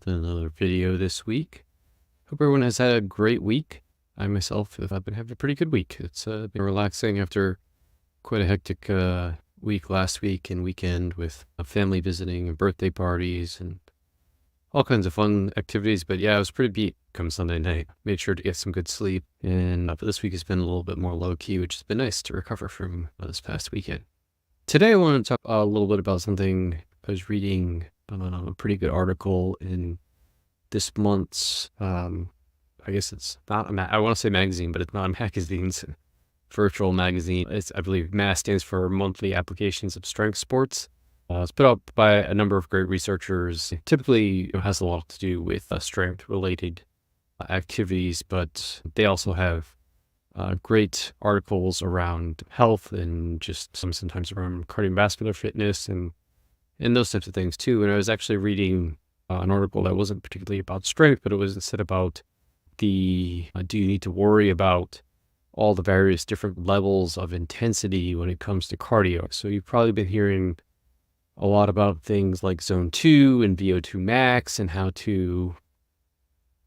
with another video this week. Hope everyone has had a great week. I myself have been having a pretty good week. It's been relaxing after quite a hectic week last week and weekend with family visiting and birthday parties and all kinds of fun activities. But yeah, I was pretty beat come Sunday night. Made sure to get some good sleep. And but this week has been a little bit more low key, which has been nice to recover from this past weekend. Today, I want to talk a little bit about something I was reading a pretty good article in this month's, I guess it's not I want to say magazine, but it's not a magazine, it's a virtual magazine. I believe MASS stands for Monthly Applications of Strength Sports. It's put out by a number of great researchers. Typically, it has a lot to do with strength-related activities, but they also have great articles around health and just sometimes around cardiovascular fitness and those types of things too. And I was actually reading an article that wasn't particularly about strength, but it was instead about do you need to worry about all the various different levels of intensity when it comes to cardio. So you've probably been hearing a lot about things like zone 2 and VO2 max and how to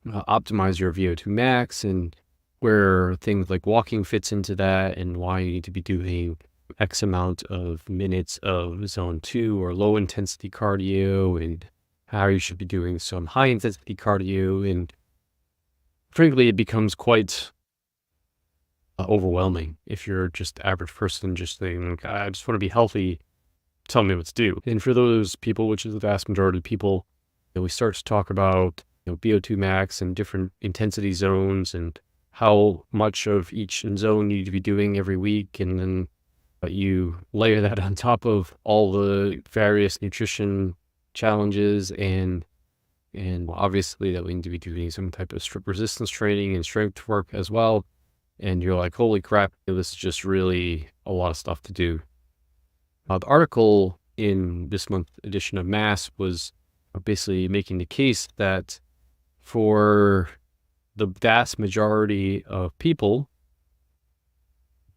optimize your VO2 max and where things like walking fits into that and why you need to be doing X amount of minutes of zone 2 or low intensity cardio and how you should be doing some high intensity cardio. And frankly, it becomes quite overwhelming if you're just average person just saying, I just want to be healthy, tell me what to do. And for those people, which is the vast majority of people, we start to talk about VO2 max and different intensity zones and how much of each zone you need to be doing every week. And then you layer that on top of all the various nutrition challenges and obviously that we need to be doing some type of resistance training and strength work as well. And you're like, holy crap, this is just really a lot of stuff to do. The article in this month's edition of MASS was basically making the case that for the vast majority of people,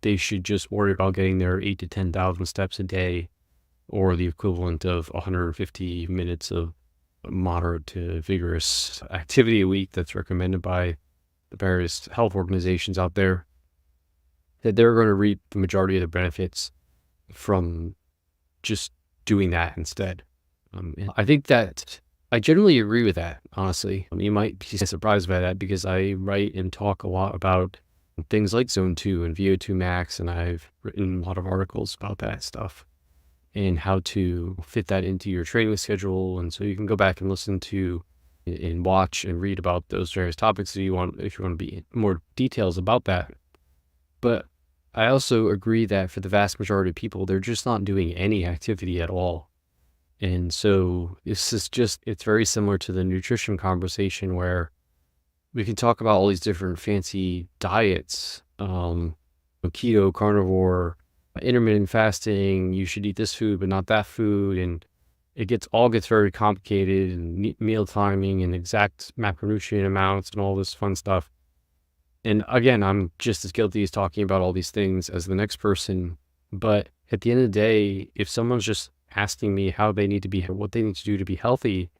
they should just worry about getting their 8 to 10,000 steps a day, or the equivalent of 150 minutes of moderate to vigorous activity a week that's recommended by the various health organizations out there, that they're going to reap the majority of the benefits from just doing that instead. I think that I generally agree with that, honestly. You might be surprised by that because I write and talk a lot about things like zone 2 and VO2 max, and I've written a lot of articles about that stuff and how to fit that into your training schedule. And so you can go back and listen to and watch and read about those various topics if you want to be more details about that. But I also agree that for the vast majority of people, they're just not doing any activity at all. And so it's very similar to the nutrition conversation where we can talk about all these different fancy diets, keto, carnivore, intermittent fasting, you should eat this food, but not that food. And it gets very complicated, and meal timing and exact macronutrient amounts and all this fun stuff. And again, I'm just as guilty as talking about all these things as the next person. But at the end of the day, if someone's just asking me what they need to do to be healthy,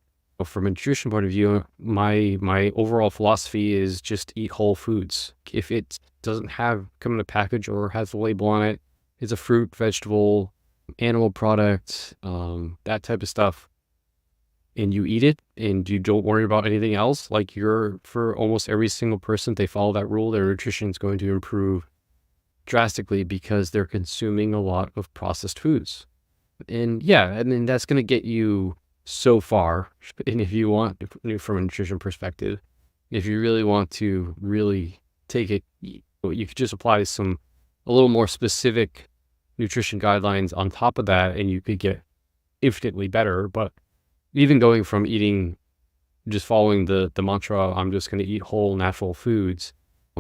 from a nutrition point of view, my overall philosophy is just eat whole foods. If it doesn't come in a package or has a label on it, it's a fruit, vegetable, animal product, that type of stuff, and you eat it and you don't worry about anything else, for almost every single person, they follow that rule, their nutrition is going to improve drastically because they're consuming a lot of processed foods. And yeah, I mean, that's going to get you so far. And if you want, from a nutrition perspective, if you really want to really take it, you could just apply a little more specific nutrition guidelines on top of that, and you could get infinitely better. But even going from just following the mantra, I'm just going to eat whole natural foods,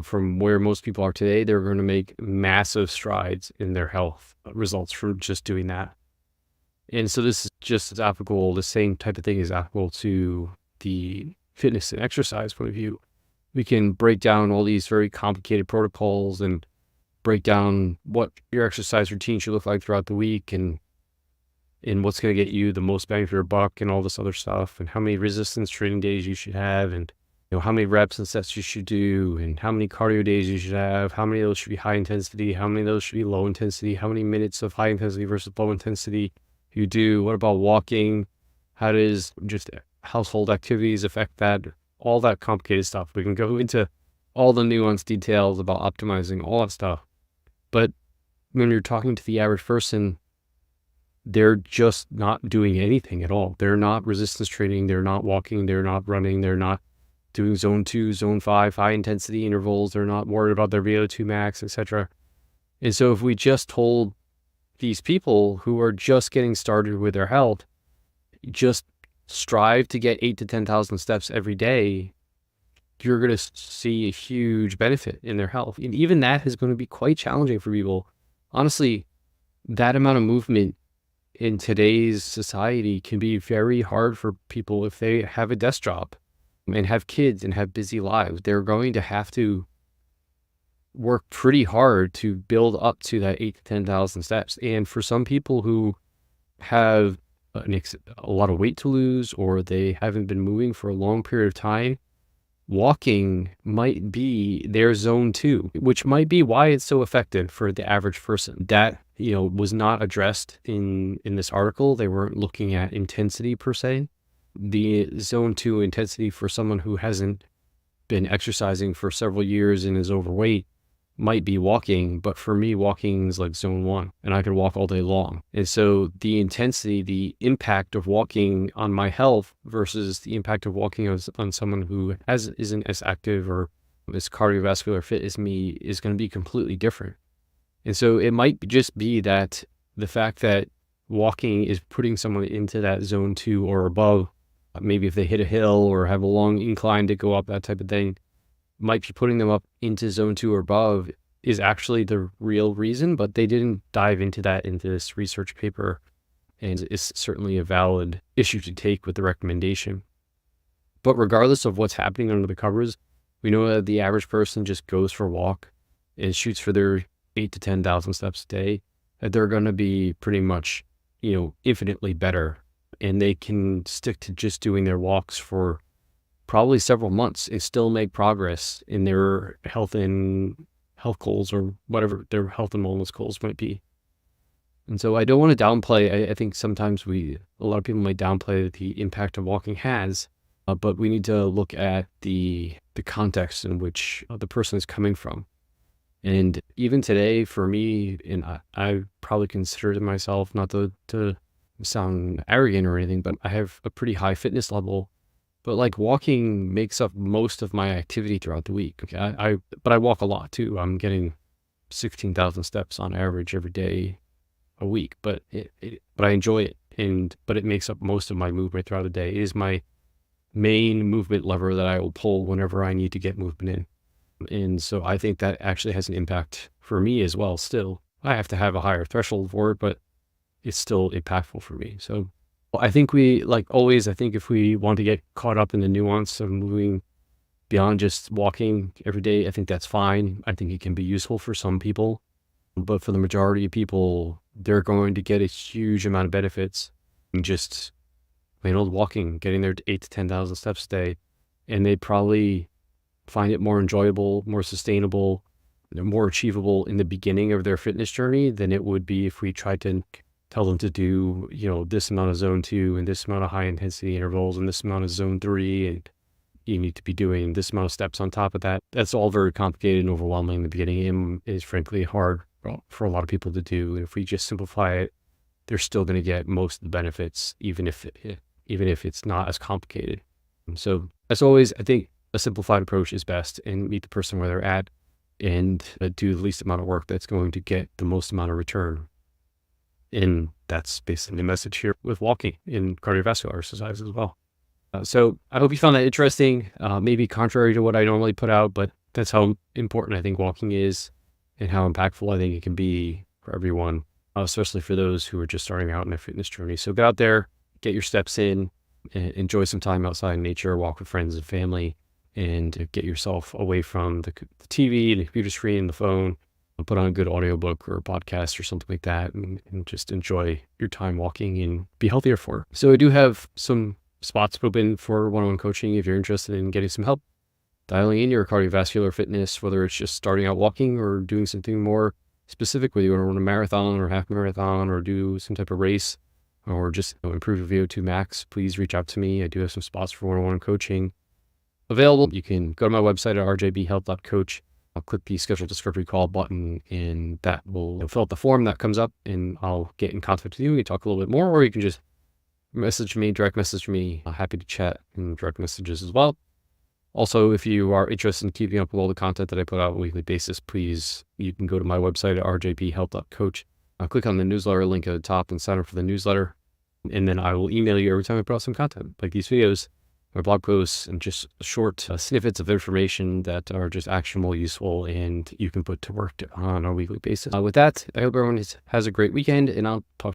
from where most people are today, they're going to make massive strides in their health results from just doing that. And so this is just as applicable, the same type of thing is applicable to the fitness and exercise point of view. We can break down all these very complicated protocols and break down what your exercise routine should look like throughout the week and and what's going to get you the most bang for your buck and all this other stuff, and how many resistance training days you should have, and how many reps and sets you should do, and how many cardio days you should have, how many of those should be high intensity, how many of those should be low intensity, how many minutes of high intensity versus low intensity you do, what about walking, how does just household activities affect that, all that complicated stuff. We can go into all the nuanced details about optimizing all that stuff. But when you're talking to the average person, they're just not doing anything at all. They're not resistance training. They're not walking. They're not running. They're not doing zone 2, zone 5, high intensity intervals. They're not worried about their VO2 max, etc. And so if we just told these people who are just getting started with their health, just strive to get 8 to 10,000 steps every day, you're going to see a huge benefit in their health. And even that is going to be quite challenging for people. Honestly, that amount of movement in today's society can be very hard for people if they have a desk job and have kids and have busy lives. They're going to have to work pretty hard to build up to that 8 to 10,000 steps. And for some people who have a lot of weight to lose, or they haven't been moving for a long period of time, walking might be their zone 2, which might be why it's so effective for the average person. That, was not addressed in this article. They weren't looking at intensity per se. The zone 2 intensity for someone who hasn't been exercising for several years and is overweight might be walking, but for me, walking is like zone 1, and I could walk all day long. And so the intensity, the impact of walking on my health versus the impact of walking on someone who isn't as active or as cardiovascular fit as me is going to be completely different. And so it might just be that the fact that walking is putting someone into that zone 2 or above, maybe if they hit a hill or have a long incline to go up, that type of thing, might be putting them up into zone 2 or above, is actually the real reason, but they didn't dive into that into this research paper, and it's certainly a valid issue to take with the recommendation. But regardless of what's happening under the covers, we know that the average person just goes for a walk and shoots for their 8 to 10,000 steps a day, that they're going to be pretty much, infinitely better, and they can stick to just doing their walks for probably several months and still make progress in their health goals, or whatever their health and wellness goals might be. And so I don't want to downplay. I think sometimes a lot of people might downplay the impact of walking has, but we need to look at the context in which the person is coming from. And even today, for me, and I probably consider myself, not to sound arrogant or anything, but I have a pretty high fitness level. But like walking makes up most of my activity throughout the week. Okay, but I walk a lot too. I'm getting 16,000 steps on average every day a week. But but I enjoy it, but it makes up most of my movement throughout the day. It is my main movement lever that I will pull whenever I need to get movement in. And so I think that actually has an impact for me as well. Still, I have to have a higher threshold for it, but it's still impactful for me. So I think I think if we want to get caught up in the nuance of moving beyond just walking every day, I think that's fine. I think it can be useful for some people, but for the majority of people, they're going to get a huge amount of benefits in just plain old walking, getting their 8 to 10,000 steps a day. And they probably find it more enjoyable, more sustainable, more achievable in the beginning of their fitness journey than it would be if we tried to tell them to do, this amount of zone 2 and this amount of high intensity intervals and this amount of zone 3, and you need to be doing this amount of steps on top of that. That's all very complicated and overwhelming in the beginning, and is frankly hard for a lot of people to do. And if we just simplify it, they're still going to get most of the benefits, even if it's not as complicated. So as always, I think a simplified approach is best, and meet the person where they're at, and do the least amount of work that's going to get the most amount of return. And that's basically the message here with walking and cardiovascular exercise as well. So I hope you found that interesting, maybe contrary to what I normally put out, but that's how important I think walking is and how impactful I think it can be for everyone, especially for those who are just starting out in their fitness journey. So get out there, get your steps in, and enjoy some time outside in nature, walk with friends and family, and get yourself away from the TV, the computer screen, the phone, put on a good audiobook or a podcast or something like that and just enjoy your time walking and be healthier for it. So I do have some spots open for one-on-one coaching if you're interested in getting some help dialing in your cardiovascular fitness, whether it's just starting out walking or doing something more specific, whether you want to run a marathon or half marathon or do some type of race or just improve your VO2 max. Please reach out to me. I do have some spots for one-on-one coaching available. You can go to my website at rjbhealth.coach. I'll click the schedule discovery call button and that will fill out the form that comes up and I'll get in contact with you. We can talk a little bit more, or you can just direct message me. I'm happy to chat in direct messages as well. Also, if you are interested in keeping up with all the content that I put out on a weekly basis, please, you can go to my website at rjbhealth.coach. Click on the newsletter link at the top and sign up for the newsletter. And then I will email you every time I put out some content, like these videos, or blog posts, and just short snippets of information that are just actionable, useful, and you can put to work on a weekly basis. With that, I hope everyone has a great weekend, and I'll talk